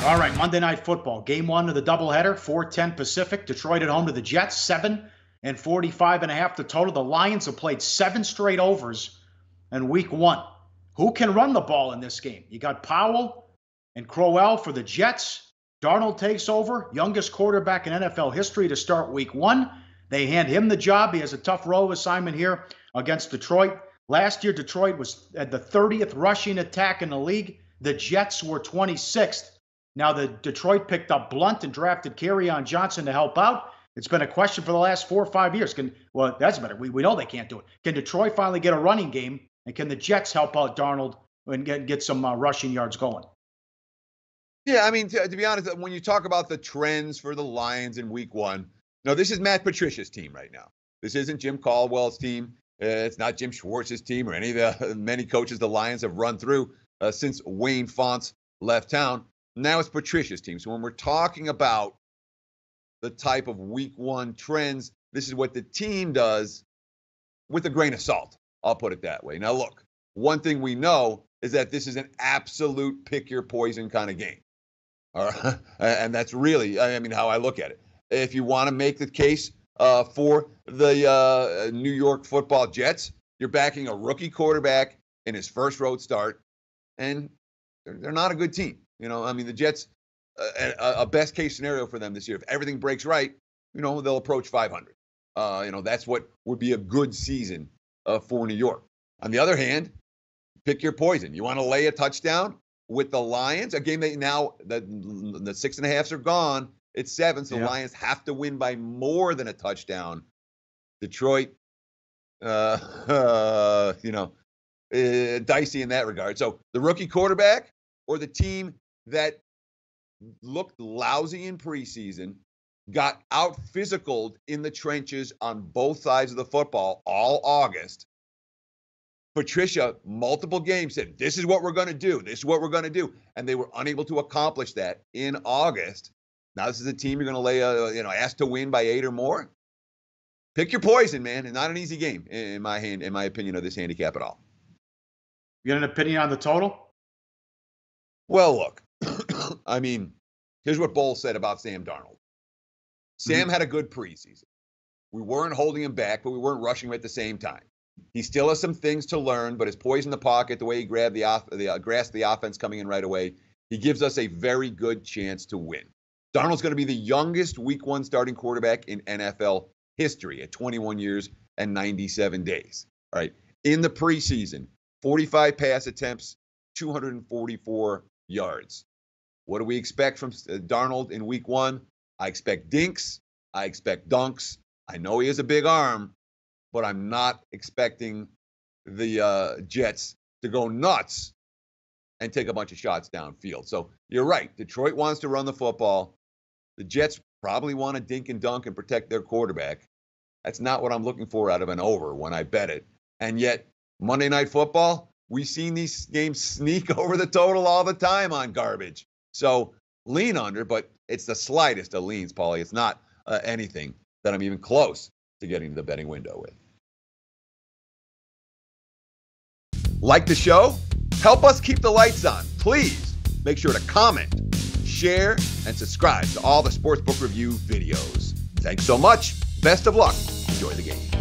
All right, Monday Night Football. Game one of the doubleheader, 4:10 Pacific. Detroit at home to the Jets, 7-45.5 the total. The Lions have played 7 straight overs in week one. Who can run the ball in this game? You got Powell and Crowell for the Jets. Darnold takes over, youngest quarterback in NFL history to start week one. They hand him the job. He has a tough road assignment here against Detroit. Last year, Detroit was at the 30th rushing attack in the league. The Jets were 26th. Now, the Detroit picked up Blunt and drafted Kerryon Johnson to help out. It's been a question for the last 4 or 5 years. Well, that's better. We know they can't do it. Can Detroit finally get a running game? And can the Jets help out Darnold and get some rushing yards going? Yeah, I mean, to be honest, when you talk about the trends for the Lions in week one, no, this is Matt Patricia's team right now. This isn't Jim Caldwell's team. It's not Jim Schwartz's team or any of the many coaches the Lions have run through since Wayne Fontes left town. Now it's Patricia's team. So when we're talking about the type of week one trends, this is what the team does with a grain of salt. I'll put it that way. Now, look, one thing we know is that this is an absolute pick your poison kind of game. All right? And that's really, I mean, how I look at it. If you want to make the case for the New York Football Jets, you're backing a rookie quarterback in his first road start, and they're not a good team. You know, I mean, the Jets, a best case scenario for them this year, if everything breaks right, you know, they'll approach 500. You know, that's what would be a good season for New York. On the other hand, pick your poison. You want to lay a touchdown with the Lions, a game that now the 6.5s are gone. It's 7, so the Lions have to win by more than a touchdown. Detroit, you know, dicey in that regard. So the rookie quarterback or the team that looked lousy in preseason, got out-physicaled in the trenches on both sides of the football all August. Patricia, multiple games, said, this is what we're going to do. This is what we're going to do. And they were unable to accomplish that in August. Now this is a team you're going to lay, ask to win by 8 or more. Pick your poison, man. It's not an easy game, in my opinion, of this handicap at all. You got an opinion on the total? Well, look, I mean, here's what Bowles said about Sam Darnold. Sam had a good preseason. We weren't holding him back, but we weren't rushing him at the same time. He still has some things to learn, but his poise in the pocket, the way he grabbed grasped the offense coming in right away, he gives us a very good chance to win. Darnold's going to be the youngest week one starting quarterback in NFL history at 21 years and 97 days. All right. In the preseason, 45 pass attempts, 244 yards. What do we expect from Darnold in week one? I expect dinks. I expect dunks. I know he has a big arm, but I'm not expecting the Jets to go nuts and take a bunch of shots downfield. So you're right. Detroit wants to run the football. The Jets probably want to dink and dunk and protect their quarterback. That's not what I'm looking for out of an over when I bet it. And yet, Monday Night Football, we've seen these games sneak over the total all the time on garbage. So lean under, but it's the slightest of leans, Pauly. It's not anything that I'm even close to getting to the betting window with. Like the show? Help us keep the lights on. Please make sure to comment, share, and subscribe to all the Sportsbook Review videos. Thanks so much. Best of luck. Enjoy the games.